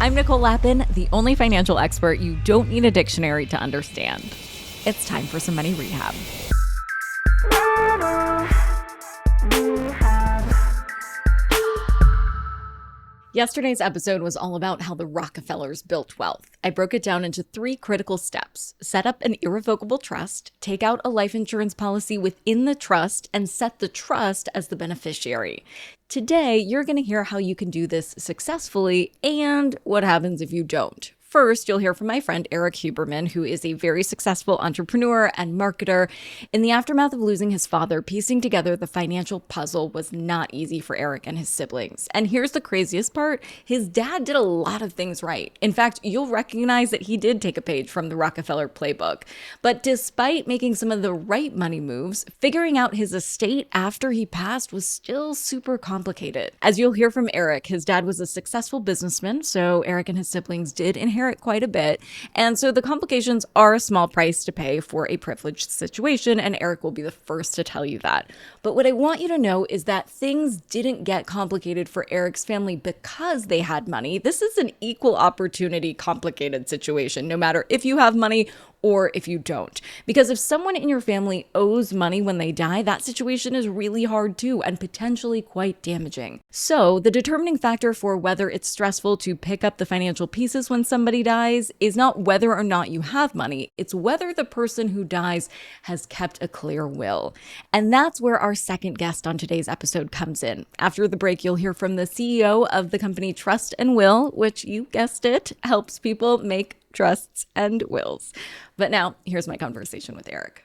I'm Nicole Lappin, the only financial expert you don't need a dictionary to understand. It's time for some money rehab. Yesterday's episode was all about how the Rockefellers built wealth. I broke it down into 3 critical steps: set up an irrevocable trust, take out a life insurance policy within the trust, and set the trust as the beneficiary. Today, you're going to hear how you can do this successfully and what happens if you don't. First, you'll hear from my friend Erik Huberman, who is a very successful entrepreneur and marketer. In the aftermath of losing his father, piecing together the financial puzzle was not easy for Erik and his siblings. And here's the craziest part: his dad did a lot of things right. In fact, you'll recognize that he did take a page from the Rockefeller playbook. But despite making some of the right money moves, figuring out his estate after he passed was still super complicated. As you'll hear from Erik, his dad was a successful businessman, so Erik and his siblings did inherit quite a bit. And so the complications are a small price to pay for a privileged situation, and Erik will be the first to tell you that. But what I want you to know is that things didn't get complicated for Erik's family because they had money. This is an equal opportunity complicated situation, no matter if you have money or if you don't. Because if someone in your family owes money when they die, that situation is really hard too, and potentially quite damaging. So the determining factor for whether it's stressful to pick up the financial pieces when somebody dies is not whether or not you have money, it's whether the person who dies has kept a clear will. And that's where our second guest on today's episode comes in. After the break, you'll hear from the CEO of the company Trust and Will, which, you guessed it, helps people make trusts and wills. But now, here's my conversation with Erik.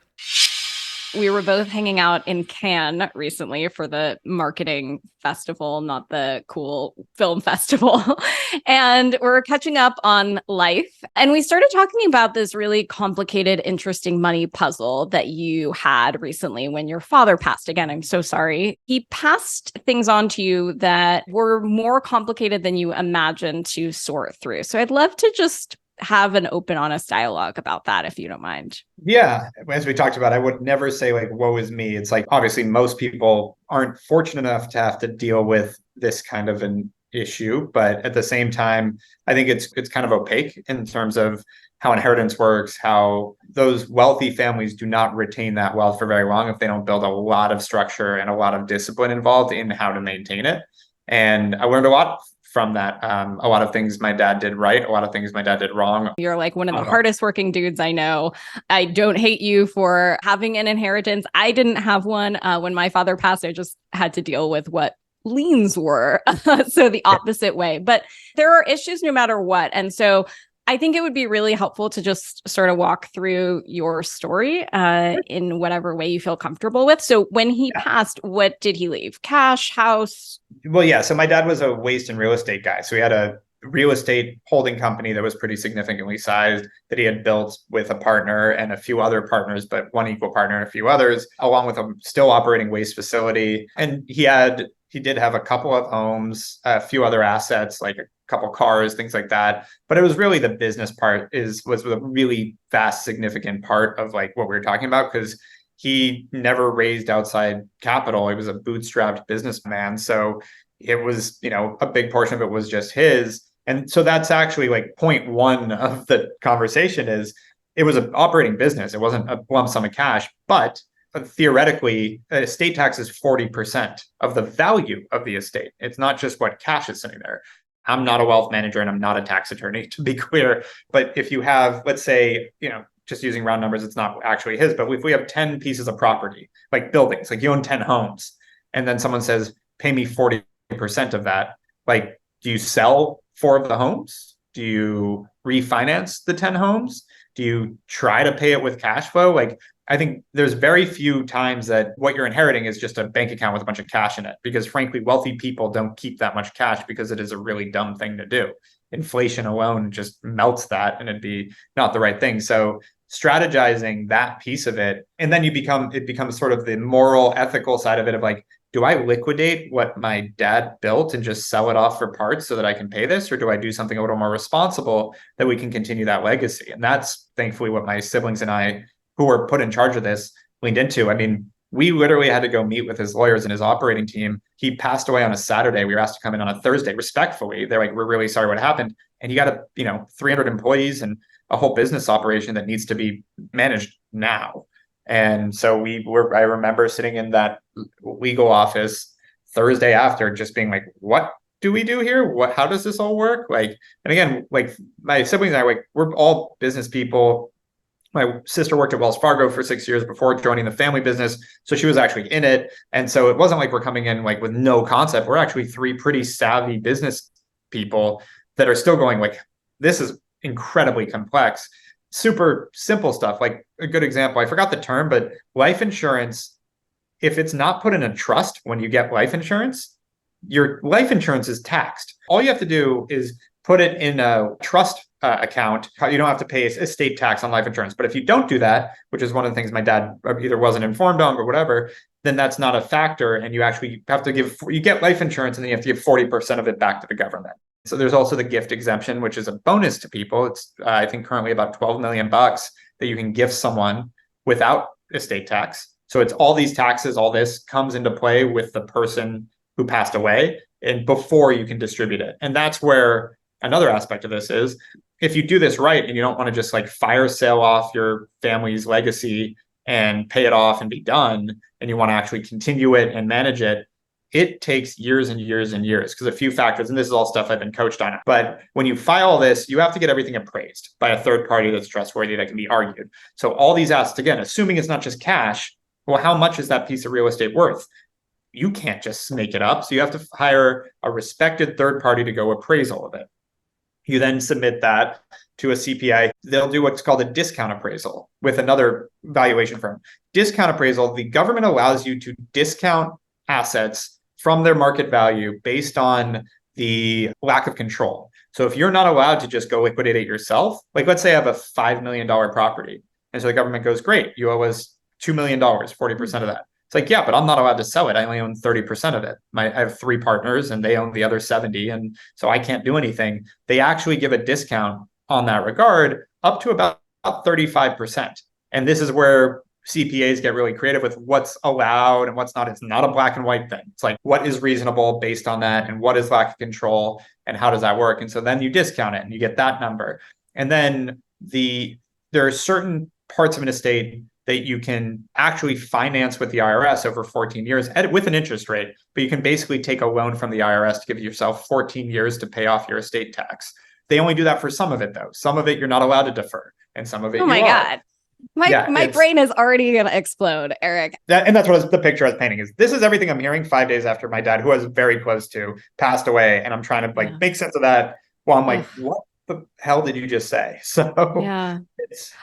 We were both hanging out in Cannes recently for the marketing festival, not the cool film festival. And we're catching up on life. And we started talking about this really complicated, interesting money puzzle that you had recently when your father passed. Again, I'm so sorry. He passed things on to you that were more complicated than you imagined to sort through. So I'd love to just have an open, honest dialogue about that, if you don't mind. Yeah. As we talked about, I would never say like, woe is me. It's like, obviously, most people aren't fortunate enough to have to deal with this kind of an issue. But at the same time, I think it's kind of opaque in terms of how inheritance works, how those wealthy families do not retain that wealth for very long if they don't build a lot of structure and a lot of discipline involved in how to maintain it. And I learned a lot from that. A lot of things my dad did right, a lot of things my dad did wrong. You're like one of the hardest working dudes I know. I don't hate you for having an inheritance. I didn't have one. When my father passed, I just had to deal with what liens were. So the opposite way. But there are issues no matter what. And so I think it would be really helpful to just sort of walk through your story in whatever way you feel comfortable with. So when he passed, what did he leave? Cash, house? Well, yeah. So my dad was a waste and real estate guy. So he had a real estate holding company that was pretty significantly sized that he had built with a partner and a few other partners, but one equal partner and a few others, along with a still operating waste facility. And he did have a couple of homes, a few other assets, like a couple cars, things like that. But it was really the business part was a really vast, significant part of like what we were talking about, because he never raised outside capital. He was a bootstrapped businessman. So it was, a big portion of it was just his. And so that's actually like point one of the conversation is it was an operating business. It wasn't a lump sum of cash, but theoretically, estate tax is 40% of the value of the estate. It's not just what cash is sitting there. I'm not a wealth manager and I'm not a tax attorney, to be clear. But if you have, let's say, just using round numbers, it's not actually his, but if we have 10 pieces of property, like buildings, like you own 10 homes, and then someone says, pay me 40% of that, like, do you sell 4 of the homes? Do you refinance the 10 homes? Do you try to pay it with cash flow? Like, I think there's very few times that what you're inheriting is just a bank account with a bunch of cash in it, because frankly, wealthy people don't keep that much cash because it is a really dumb thing to do. Inflation alone just melts that, and it'd be not the right thing. So strategizing that piece of it, and then it becomes sort of the moral, ethical side of it of like, do I liquidate what my dad built and just sell it off for parts so that I can pay this? Or do I do something a little more responsible that we can continue that legacy? And that's thankfully what my siblings and I, who were put in charge of this, leaned into. I mean, We literally had to go meet with his lawyers and his operating team. He passed away on a Saturday. We were asked to come in on a Thursday. Respectfully, they're like, we're really sorry what happened. And you got 300 employees and a whole business operation that needs to be managed now. And so I remember sitting in that legal office Thursday after, just being like, what do we do here? How does this all work? Like, and again, like my siblings and I, like, we're all business people. My sister worked at Wells Fargo for 6 years before joining the family business. So she was actually in it. And so it wasn't like we're coming in like with no concept. We're actually three pretty savvy business people that are still going like, this is incredibly complex, super simple stuff. Like a good example, I forgot the term, but life insurance, if it's not put in a trust when you get life insurance, your life insurance is taxed. All you have to do is put it in a trust account. You don't have to pay estate tax on life insurance. But if you don't do that, which is one of the things my dad either wasn't informed on or whatever, then that's not a factor. And you actually have to you get life insurance and then you have to give 40% of it back to the government. So there's also the gift exemption, which is a bonus to people. It's, I think, currently about 12 million bucks that you can gift someone without estate tax. So it's all these taxes, all this comes into play with the person who passed away and before you can distribute it. And that's where another aspect of this is, if you do this right and you don't want to just like fire sale off your family's legacy and pay it off and be done, and you want to actually continue it and manage it, it takes years and years and years because a few factors, and this is all stuff I've been coached on. But when you file this, you have to get everything appraised by a third party that's trustworthy, that can be argued. So all these assets, again, assuming it's not just cash, well, how much is that piece of real estate worth? You can't just make it up. So you have to hire a respected third party to go appraise all of it. You then submit that to a CPA. They'll do what's called a discount appraisal with another valuation firm. Discount appraisal, the government allows you to discount assets from their market value based on the lack of control. So if you're not allowed to just go liquidate it yourself, like let's say I have a $5 million property. And so the government goes, great, you owe us $2 million, 40% of that. It's like, yeah, but I'm not allowed to sell it. I only own 30% of it. I have 3 partners and they own the other 70. And so I can't do anything. They actually give a discount on that regard up to about 35%. And this is where CPAs get really creative with what's allowed and what's not. It's not a black and white thing. It's like, what is reasonable based on that? And what is lack of control? And how does that work? And so then you discount it and you get that number. And then there are certain parts of an estate that you can actually finance with the IRS over 14 years with an interest rate, but you can basically take a loan from the IRS to give yourself 14 years to pay off your estate tax. They only do that for some of it, though. Some of it you're not allowed to defer, and some of it oh my God. My brain is already going to explode, Erik. And that's what the picture I was painting is. This is everything I'm hearing 5 days after my dad, who I was very close to, passed away. And I'm trying to make sense of that while I'm like, what the hell did you just say? So yeah,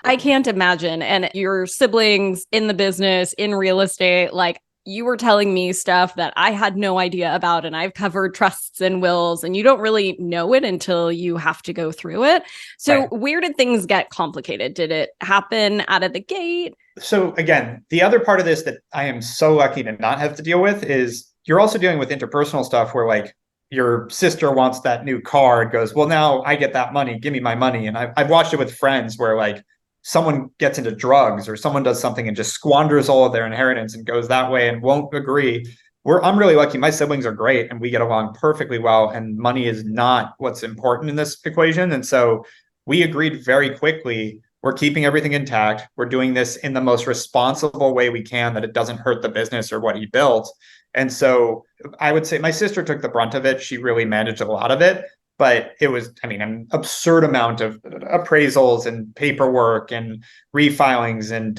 I can't imagine. And your siblings in the business, in real estate, like you were telling me stuff that I had no idea about, and I've covered trusts and wills, and you don't really know it until you have to go through it. So Where did things get complicated? Did it happen out of the gate? So again, the other part of this that I am so lucky to not have to deal with is you're also dealing with interpersonal stuff where like your sister wants that new car and goes, well, now I get that money, give me my money. And I've watched it with friends where like someone gets into drugs or someone does something and just squanders all of their inheritance and goes that way and won't agree. I'm really lucky. My siblings are great and we get along perfectly well. And money is not what's important in this equation. And so we agreed very quickly, we're keeping everything intact. We're doing this in the most responsible way we can, that it doesn't hurt the business or what he built. And so I would say my sister took the brunt of it. She really managed a lot of it. But it was, an absurd amount of appraisals and paperwork and refilings and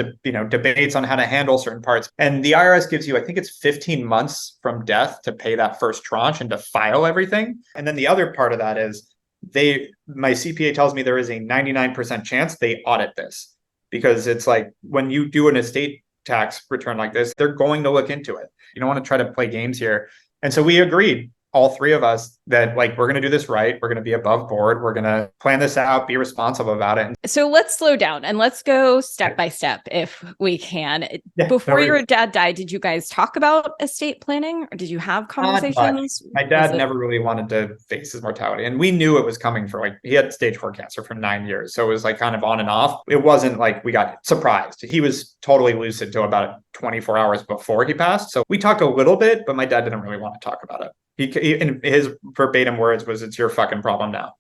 debates on how to handle certain parts. And the IRS gives you, I think it's 15 months from death to pay that first tranche and to file everything. And then the other part of that is my CPA tells me there is a 99% chance they audit this, because it's like when you do an estate tax return like this, they're going to look into it. You don't want to try to play games here. And so we agreed. all three of us, that like, we're going to do this right. We're going to be above board. We're going to plan this out, be responsible about it. So let's slow down and let's go step by step if we can. Yeah, Before your dad died, did you guys talk about estate planning or did you have conversations? My dad never really wanted to face his mortality. And we knew it was coming for like, he had stage 4 cancer for 9 years. So it was like kind of on and off. It wasn't like we got surprised. He was totally lucid till about 24 hours before he passed. So we talked a little bit, but my dad didn't really want to talk about it. He and his verbatim words was, "It's your fucking problem now."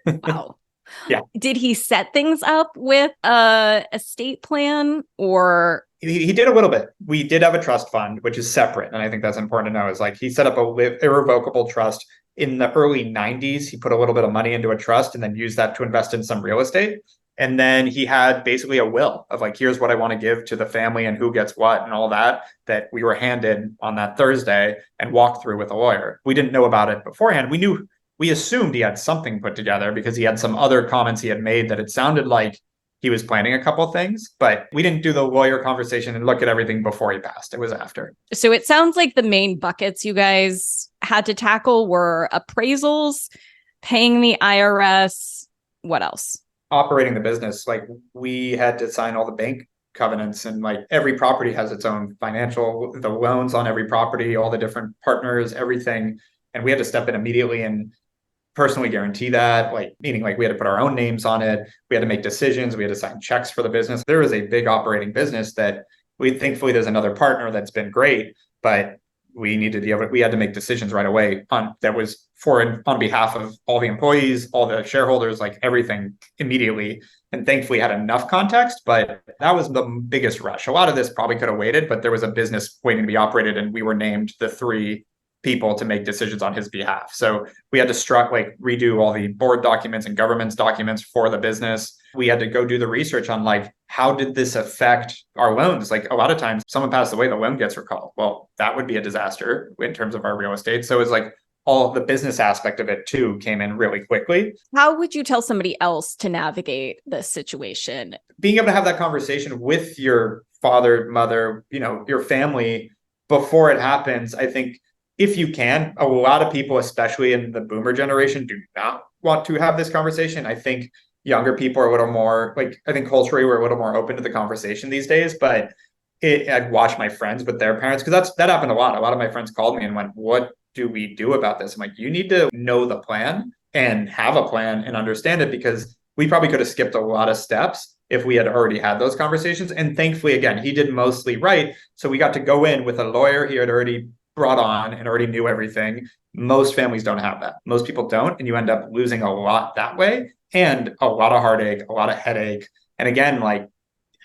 Wow. Yeah. Did he set things up with a estate plan or? He did a little bit. We did have a trust fund, which is separate. And I think that's important to know, is like he set up a irrevocable trust in the early 90s. He put a little bit of money into a trust and then used that to invest in some real estate. And then he had basically a will of like, here's what I want to give to the family and who gets what and all that we were handed on that Thursday and walked through with a lawyer. We didn't know about it beforehand. We assumed he had something put together because he had some other comments he had made that it sounded like he was planning a couple of things, but we didn't do the lawyer conversation and look at everything before he passed. It was after. So it sounds like the main buckets you guys had to tackle were appraisals, paying the IRS. What else? Operating the business. Like we had to sign all the bank covenants, and like every property has its own financial, the loans on every property, all the different partners, everything. And we had to step in immediately and personally guarantee that, like meaning like we had to put our own names on it. We had to make decisions. We had to sign checks for the business. There was a big operating business that thankfully there's another partner that's been great, but we had to make decisions right away on behalf of all the employees, all the shareholders, like everything immediately. And thankfully had enough context, but that was the biggest rush. A lot of this probably could have waited, but there was a business waiting to be operated and we were named the 3 people to make decisions on his behalf. So we had to redo all the board documents and governance documents for the business. We had to go do the research on like, how did this affect our loans? Like a lot of times someone passed away, the loan gets recalled. Well, that would be a disaster in terms of our real estate. So it's like all the business aspect of it too came in really quickly. How would you tell somebody else to navigate this situation? Being able to have that conversation with your father, mother, your family before it happens, I think if you can. A lot of people, especially in the boomer generation, do not want to have this conversation. I think younger people are a little more I think culturally we're a little more open to the conversation these days, but I'd watch my friends with their parents, because that happened a lot. A lot of my friends called me and went, what do we do about this? I'm like, you need to know the plan and have a plan and understand it, because we probably could have skipped a lot of steps if we had already had those conversations. And thankfully, again, he did mostly right. So we got to go in with a lawyer he had already brought on and already knew everything. Most families don't have that. Most people don't. And you end up losing a lot that way, and a lot of heartache, a lot of headache. And again, like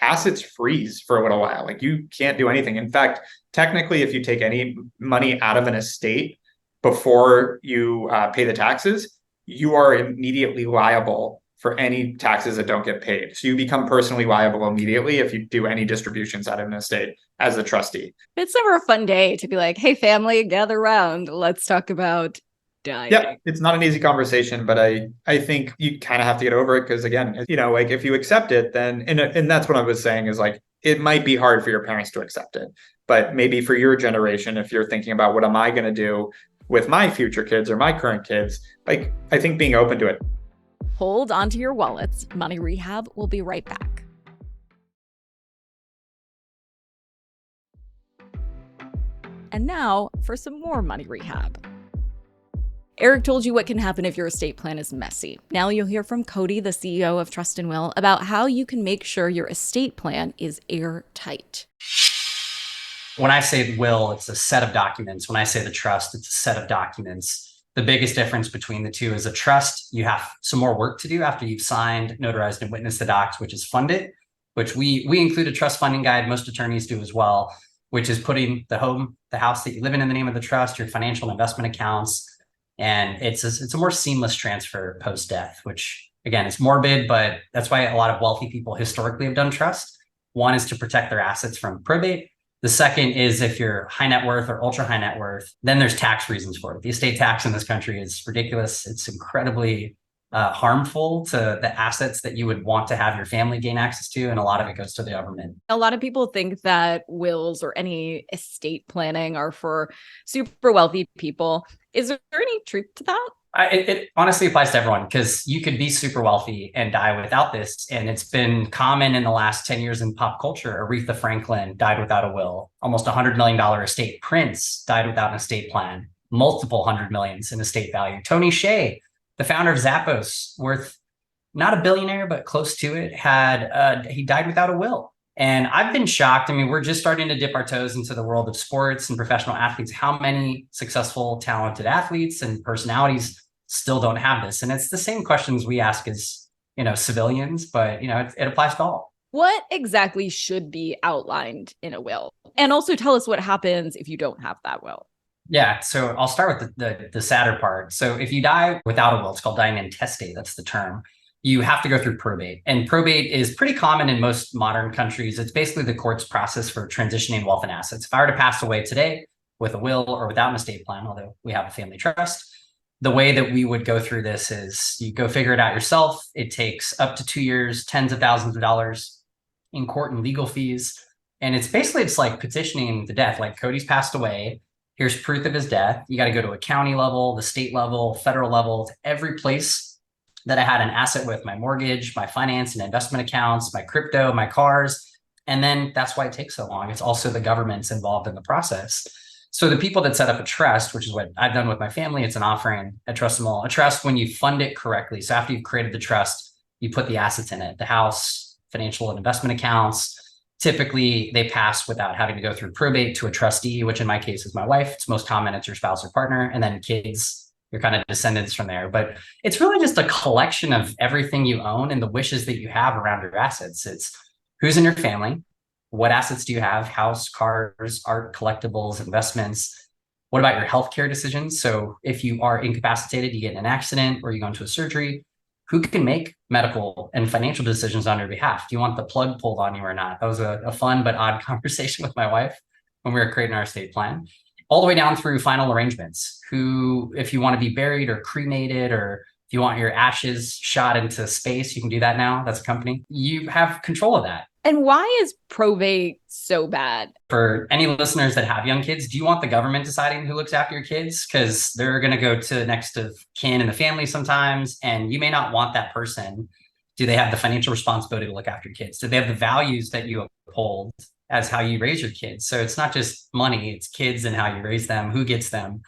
assets freeze for a little while. Like you can't do anything. In fact, technically, if you take any money out of an estate before you pay the taxes, you are immediately liable for any taxes that don't get paid. So you become personally liable immediately if you do any distributions out of an estate as a trustee. It's never a fun day to be like, hey, family, gather around. Let's talk about dying. Yeah, it's not an easy conversation, but I think you kind of have to get over it, because again, like if you accept it, then, and that's what I was saying, is like, it might be hard for your parents to accept it, but maybe for your generation, if you're thinking about what am I going to do with my future kids or my current kids, like I think being open to it. Hold onto your wallets. Money Rehab will be right back. And now for some more Money Rehab. Erik told you what can happen if your estate plan is messy. Now you'll hear from Cody, the CEO of Trust and Will, about how you can make sure your estate plan is airtight. When I say will, it's a set of documents. When I say the trust, it's a set of documents. The biggest difference between the two is a trust, you have some more work to do after you've signed, notarized, and witnessed the docs, which is fund it, which we include a trust funding guide. Most attorneys do as well, which is putting the house that you live in the name of the trust, your financial and investment accounts. And it's a more seamless transfer post-death, which again, is morbid, but that's why a lot of wealthy people historically have done trust. One is to protect their assets from probate. The second is if you're high net worth or ultra high net worth, then there's tax reasons for it. The estate tax in this country is ridiculous. It's incredibly harmful to the assets that you would want to have your family gain access to. And a lot of it goes to the government. A lot of people think that wills or any estate planning are for super wealthy people. Is there any truth to that? It honestly applies to everyone, because you could be super wealthy and die without this. And it's been common in the last 10 years in pop culture. Aretha Franklin died without a will. Almost $100 million estate. Prince died without an estate plan. Multiple hundred millions in estate value. Tony Hsieh, the founder of Zappos, worth not a billionaire, but close to it, he died without a will. And I've been shocked. I mean, we're just starting to dip our toes into the world of sports and professional athletes. How many successful, talented athletes and personalities still don't have this? And it's the same questions we ask as, civilians, but, it applies to all. What exactly should be outlined in a will? And also tell us what happens if you don't have that will. Yeah, so I'll start with the sadder part. So if you die without a will, it's called dying intestate. That's the term. You have to go through probate. And probate is pretty common in most modern countries. It's basically the court's process for transitioning wealth and assets. If I were to pass away today with a will or without an estate plan, although we have a family trust, the way that we would go through this is you go figure it out yourself. It takes up to 2 years, tens of thousands of dollars in court and legal fees. And it's like petitioning the death. Like, Cody's passed away. Here's proof of his death. You got to go to a county level, the state level, federal level, to every place that I had an asset with: my mortgage, my finance and investment accounts, my crypto, my cars. And then that's why it takes so long. It's also the government's involved in the process. So the people that set up a trust, which is what I've done with my family, it's an offering, a trustable, a trust when you fund it correctly. So after you've created the trust, you put the assets in it, the house, financial and investment accounts. Typically, they pass without having to go through probate to a trustee, which in my case is my wife. It's most common, it's your spouse or partner, and then kids, your kind of descendants from there. But it's really just a collection of everything you own and the wishes that you have around your assets. It's who's in your family, what assets do you have, house, cars, art, collectibles, investments. What about your healthcare decisions? So if you are incapacitated, you get in an accident or you go into a surgery, who can make medical and financial decisions on your behalf? Do you want the plug pulled on you or not? That was a fun but odd conversation with my wife when we were creating our estate plan. All the way down through final arrangements. Who, if you want to be buried or cremated, or if you want your ashes shot into space, you can do that now. That's a company. You have control of that. And why is probate so bad? For any listeners that have young kids, do you want the government deciding who looks after your kids? Because they're going to go to next of kin in the family sometimes, and you may not want that person. Do they have the financial responsibility to look after your kids? Do they have the values that you uphold as how you raise your kids? So it's not just money, it's kids and how you raise them, who gets them,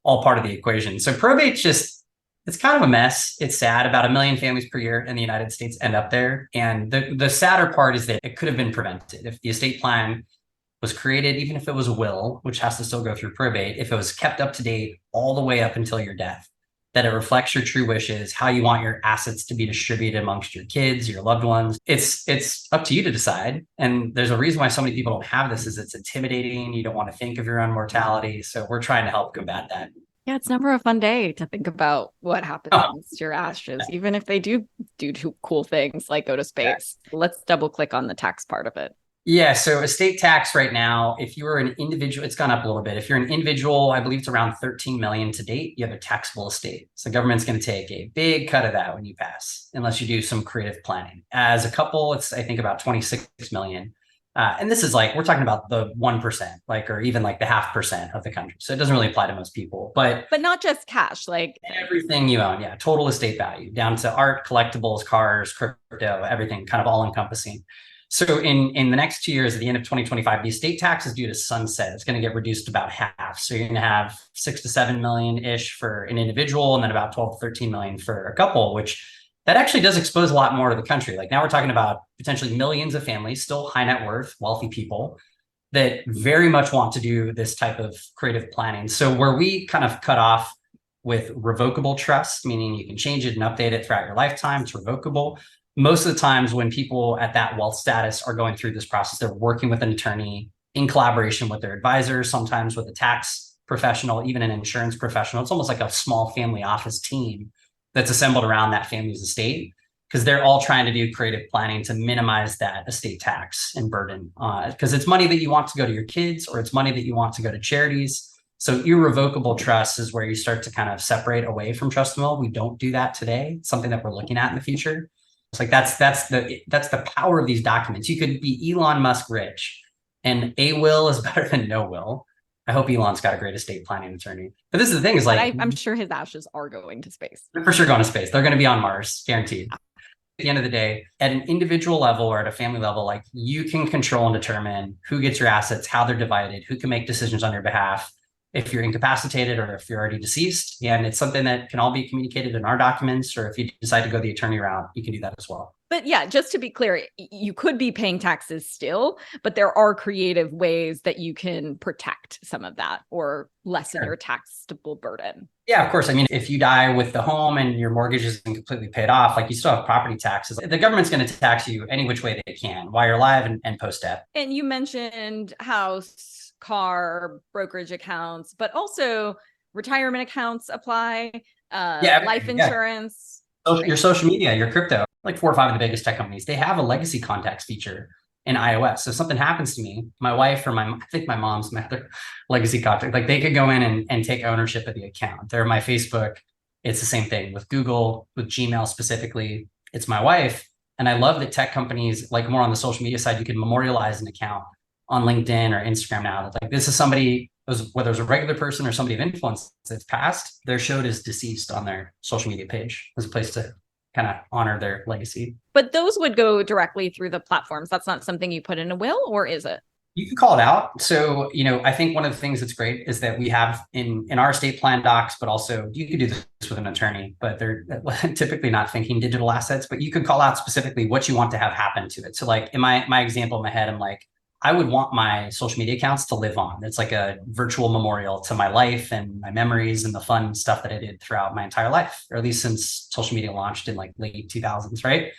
all part of the equation. So probate's it's kind of a mess. It's sad. About 1 million families per year in the United States end up there. And the sadder part is that it could have been prevented. If the estate plan was created, even if it was a will, which has to still go through probate, if it was kept up to date all the way up until your death, that it reflects your true wishes, how you want your assets to be distributed amongst your kids, your loved ones. It's up to you to decide. And there's a reason why so many people don't have this, is it's intimidating. You don't want to think of your own mortality. So we're trying to help combat that. Yeah, it's never a fun day to think about what happens to your ashes, even if they do cool things like go to space. Yeah. Let's double click on the tax part of it. Yeah, so estate tax right now, if you are an individual, it's gone up a little bit. If you're an individual, I believe it's around 13 million to date, you have a taxable estate. So the government's going to take a big cut of that when you pass, unless you do some creative planning. As a couple, it's, I think, about 26 million. And this is we're talking about the 1%, or even the 0.5% of the country. So it doesn't really apply to most people, but not just cash, everything you own. Yeah. Total estate value down to art, collectibles, cars, crypto, everything, kind of all encompassing. So in the next 2 years, at the end of 2025, the estate tax is due to sunset. It's going to get reduced about half. So you're going to have 6 to 7 million ish for an individual, and then about 12 to 13 million for a couple, which that actually does expose a lot more to the country. Now we're talking about potentially millions of families, still high net worth, wealthy people that very much want to do this type of creative planning. So where we kind of cut off with revocable trust, meaning you can change it and update it throughout your lifetime, it's revocable. Most of the times when people at that wealth status are going through this process, they're working with an attorney in collaboration with their advisor, sometimes with a tax professional, even an insurance professional. It's almost like a small family office team that's assembled around that family's estate, because they're all trying to do creative planning to minimize that estate tax and burden. Because it's money that you want to go to your kids, or it's money that you want to go to charities. So irrevocable trust is where you start to kind of separate away from trust and will. We don't do that today. It's something that we're looking at in the future. It's like that's the power of these documents. You could be Elon Musk rich, and a will is better than no will. I hope Elon's got a great estate planning attorney. But this is the thing is like, I'm sure his ashes are going to space. They're for sure going to space. They're going to be on Mars, guaranteed. At the end of the day, at an individual level or at a family level, like you can control and determine who gets your assets, how they're divided, who can make decisions on your behalf, if you're incapacitated or if you're already deceased. And it's something that can all be communicated in our documents, or if you decide to go the attorney route, you can do that as well. But yeah, just to be clear, you could be paying taxes still, but there are creative ways that you can protect some of that or lessen your taxable burden. Yeah, of course. I mean, if you die with the home and your mortgage isn't completely paid off, like you still have property taxes. The government's going to tax you any which way they can while you're alive and post-death. And you mentioned house, car, brokerage accounts, but also retirement accounts apply, life insurance. Your social media, your crypto, like 4 or 5 of the biggest tech companies, they have a legacy contacts feature in iOS. So if something happens to me, my wife or I think my mom's my other legacy contact, like they could go in and take ownership of the account. They're my Facebook. It's the same thing with Google, with Gmail specifically. It's my wife. And I love that tech companies, like more on the social media side, you can memorialize an account on LinkedIn or Instagram now. That's like, this is somebody, whether it's a regular person or somebody of influence that's passed, they're showed as deceased on their social media page as a place to kind of honor their legacy. But those would go directly through the platforms. That's not something you put in a will, or is it? You can call it out. So, I think one of the things that's great is that we have in our estate plan docs, but also you could do this with an attorney, but they're typically not thinking digital assets, but you could call out specifically what you want to have happen to it. So like in my example in my head, I'm like, I would want my social media accounts to live on. It's like a virtual memorial to my life and my memories and the fun stuff that I did throughout my entire life, or at least since social media launched in like late 2000s, right?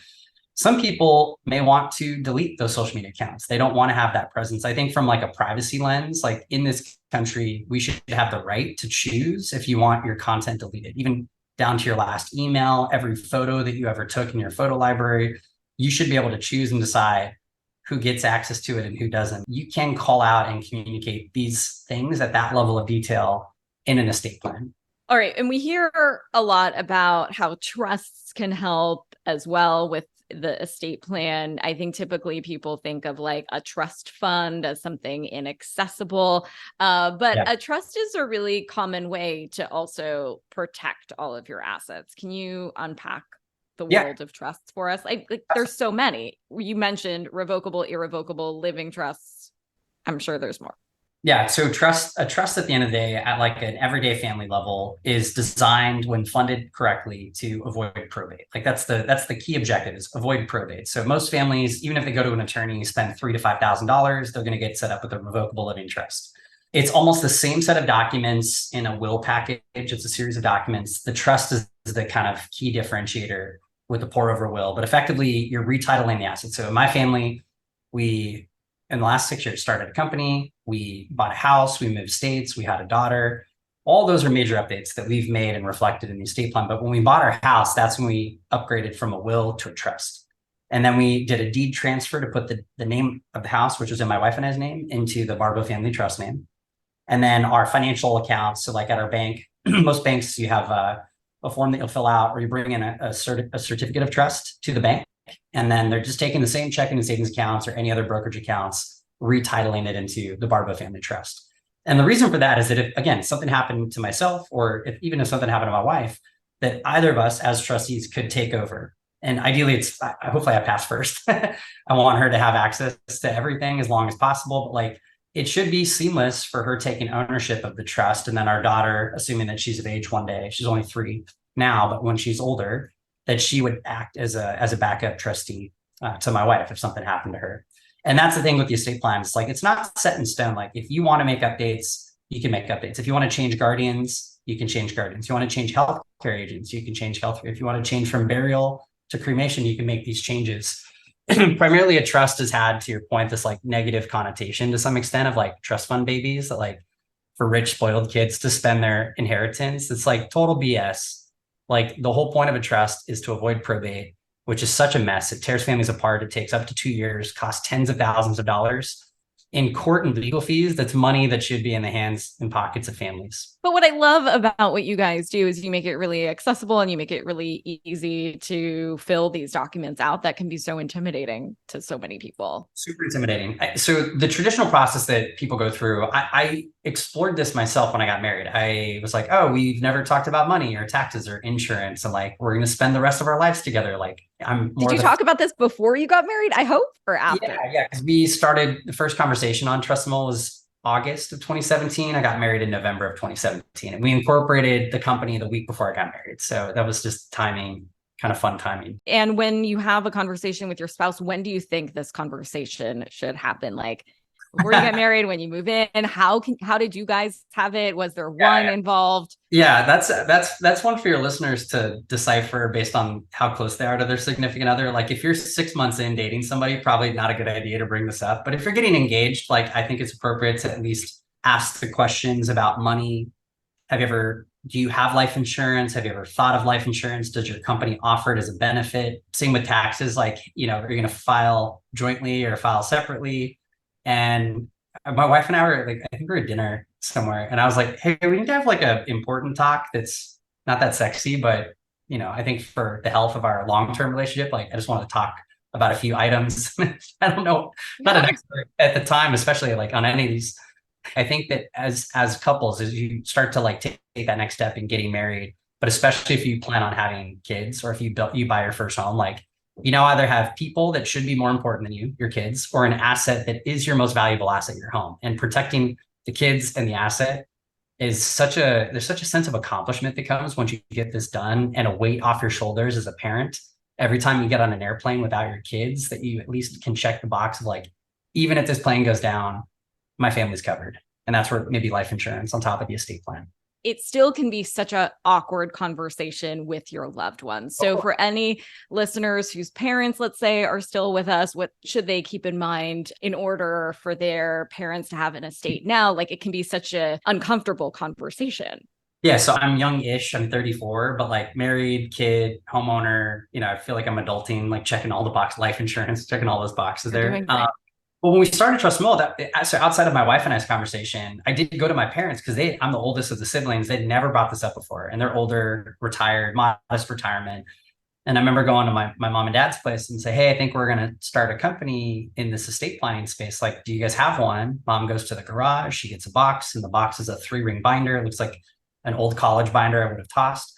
Some people may want to delete those social media accounts. They don't want to have that presence. I think from like a privacy lens, like in this country, we should have the right to choose if you want your content deleted, even down to your last email, every photo that you ever took in your photo library. You should be able to choose and decide who gets access to it and who doesn't. You can call out and communicate these things at that level of detail in an estate plan. All right. And we hear a lot about how trusts can help as well with the estate plan. I think typically people think of like a trust fund as something inaccessible, but a trust is a really common way to also protect all of your assets. Can you unpack the world of trusts for us? There's so many. You mentioned revocable, irrevocable, living trusts. I'm sure there's more. Yeah. So a trust at the end of the day at like an everyday family level is designed when funded correctly to avoid probate. Like that's the key objective is avoid probate. So most families, even if they go to an attorney, spend $3,000 to $5,000, they're going to get set up with a revocable living trust. It's almost the same set of documents in a will package. It's a series of documents. The trust is the kind of key differentiator with the pour over will, but effectively you're retitling the assets. So in my family, we, in the last 6 years, started a company, we bought a house, we moved states, we had a daughter. All those are major updates that we've made and reflected in the estate plan. But when we bought our house, that's when we upgraded from a will to a trust. And then we did a deed transfer to put the name of the house, which was in my wife and I's name, into the Barbo family trust name. And then our financial accounts, so like at our bank, most banks, you have a form that you'll fill out, or you bring in a certificate of trust to the bank. And then they're just taking the same checking and savings accounts or any other brokerage accounts, retitling it into the Barbo family trust. And the reason for that is that if, again, something happened to myself, or if something happened to my wife, that either of us as trustees could take over. And ideally, hopefully I pass first. I want her to have access to everything as long as possible. But like, it should be seamless for her taking ownership of the trust. And then our daughter, assuming that she's of age one day, she's only 3 now, but when she's older, that she would act as a backup trustee to my wife if something happened to her. And that's the thing with the estate plan. It's like, it's not set in stone. Like if you want to make updates, you can make updates. If you want to change guardians, you can change guardians. If you want to change healthcare agents, you can change healthcare. If you want to change from burial to cremation, you can make these changes. Primarily a trust has had, to your point, this like negative connotation to some extent of like trust fund babies that like for rich spoiled kids to spend their inheritance. It's like total BS. Like the whole point of a trust is to avoid probate, which is such a mess. It tears families apart. It takes up to 2 years, costs tens of thousands of dollars. in court and legal fees, that's money that should be in the hands and pockets of families. But what I love about what you guys do is you make it really accessible and you make it really easy to fill these documents out that can be so intimidating to so many people. Super intimidating. So the traditional process that people go through, I explored this myself when I got married. I was like, oh, we've never talked about money or taxes or insurance. And like, we're going to spend the rest of our lives together. Like, Did you talk about this before you got married? I hope, or after? Yeah. Because we started the first conversation on Trustable was August of 2017. I got married in November of 2017, and we incorporated the company the week before I got married. So that was just timing, kind of fun timing. And when you have a conversation with your spouse, when do you think this conversation should happen? Like before you get married, when you move in, how did you guys have it? Was there one involved? Yeah, that's one for your listeners to decipher based on how close they are to their significant other. Like if you're 6 months in dating somebody, probably not a good idea to bring this up. But if you're getting engaged, like I think it's appropriate to at least ask the questions about money. Do you have life insurance? Have you ever thought of life insurance? Does your company offer it as a benefit? Same with taxes, like, are you going to file jointly or file separately? And my wife and I were like, I think we were at dinner somewhere, and I was like, hey, we need to have like a important talk that's not that sexy, but I think for the health of our long-term relationship, like I just want to talk about a few items. I don't know, not an expert at the time, especially like on any of these. I think that as couples, as you start to like take that next step in getting married, but especially if you plan on having kids, or if you buy your first home, like either have people that should be more important than you, your kids, or an asset that is your most valuable asset, your home. And protecting the kids and the asset is there's such a sense of accomplishment that comes once you get this done, and a weight off your shoulders as a parent every time you get on an airplane without your kids, that you at least can check the box of like, even if this plane goes down, my family's covered. And that's where maybe life insurance on top of the estate plan. It still can be such an awkward conversation with your loved ones. So for any listeners whose parents, let's say, are still with us, what should they keep in mind in order for their parents to have an estate now? Like it can be such an uncomfortable conversation. Yeah. So I'm young-ish, I'm 34, but like married, kid, homeowner, I feel like I'm adulting, like checking all the boxes, life insurance, checking all those boxes there. Well, when we started Trust Small, so outside of my wife and I's conversation, I did go to my parents because I'm the oldest of the siblings. They'd never brought this up before, and they're older, retired, modest retirement. And I remember going to my mom and dad's place and say, hey, I think we're going to start a company in this estate planning space. Like, do you guys have one? Mom goes to the garage. She gets a box, and the box is a 3-ring binder. It looks like an old college binder I would have tossed.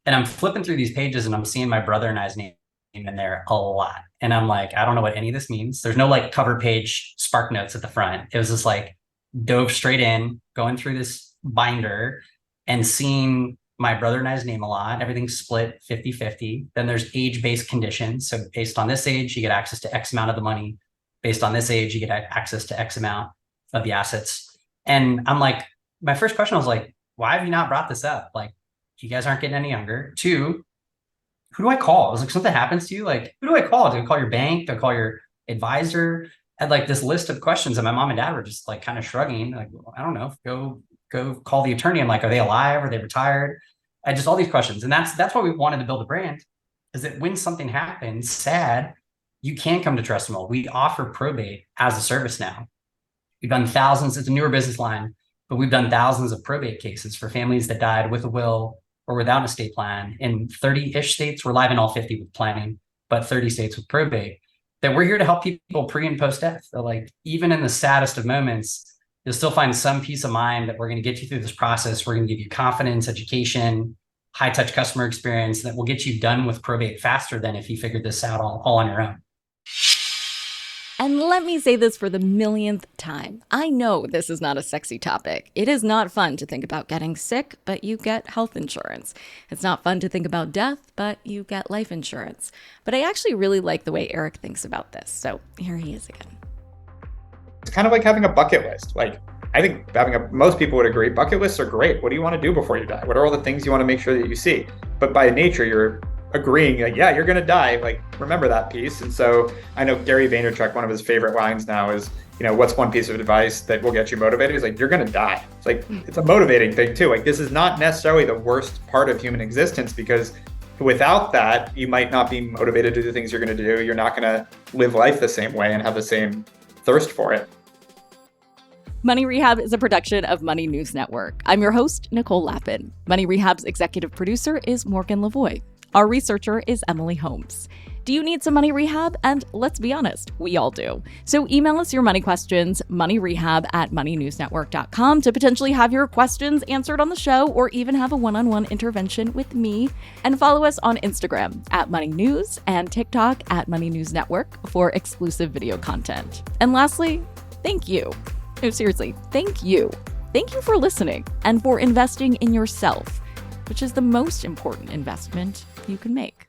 And I'm flipping through these pages, and I'm seeing my brother and I's name in there a lot. And I'm like, I don't know what any of this means. There's no like cover page spark notes at the front. It was just like dove straight in, going through this binder and seeing my brother and I's name a lot. Everything's split 50-50. Then there's age-based conditions. So based on this age, you get access to X amount of the money. Based on this age, you get access to X amount of the assets. And I'm like, my first question was like, why have you not brought this up? Like, you guys aren't getting any younger. 2, who do I call? I was like, something happens to you? Like, who do I call? Do I call your bank? Do I call your advisor? I had like this list of questions, and my mom and dad were just like kind of shrugging, like, well, I don't know, go call the attorney. I'm like, are they alive? Are they retired? I just all these questions. And that's why we wanted to build a brand, is that when something happens sad, you can come to Trustable. We offer probate as a service now. We've done thousands. It's a newer business line, but we've done thousands of probate cases for families that died with a will or without an estate plan in 30-ish states. We're live in all 50 with planning, but 30 states with probate. That we're here to help people pre and post death. So like, even in the saddest of moments, you'll still find some peace of mind that we're going to get you through this process. We're going to give you confidence, education, high touch customer experience that will get you done with probate faster than if you figured this out all on your own. And let me say this for the millionth time. I know this is not a sexy topic. It is not fun to think about getting sick, but you get health insurance. It's not fun to think about death, but you get life insurance. But I actually really like the way Erik thinks about this. So here he is again. It's kind of like having a bucket list. Like, I think most people would agree, bucket lists are great. What do you want to do before you die? What are all the things you want to make sure that you see? But by nature, you're agreeing like, yeah, you're going to die. Like, remember that piece. And so I know Gary Vaynerchuk, one of his favorite lines now is, what's one piece of advice that will get you motivated? He's like, you're going to die. It's like, it's a motivating thing too. Like, this is not necessarily the worst part of human existence, because without that, you might not be motivated to do the things you're going to do. You're not going to live life the same way and have the same thirst for it. Money Rehab is a production of Money News Network. I'm your host, Nicole Lappin. Money Rehab's executive producer is Morgan Lavoie. Our researcher is Emily Holmes. Do you need some money rehab? And let's be honest, we all do. So email us your money questions, moneyrehab@moneynewsnetwork.com, to potentially have your questions answered on the show or even have a one-on-one intervention with me. And follow us on Instagram @moneynews and TikTok @moneynewsnetwork for exclusive video content. And lastly, thank you. No, seriously, thank you. Thank you for listening and for investing in yourself, which is the most important investment you can make.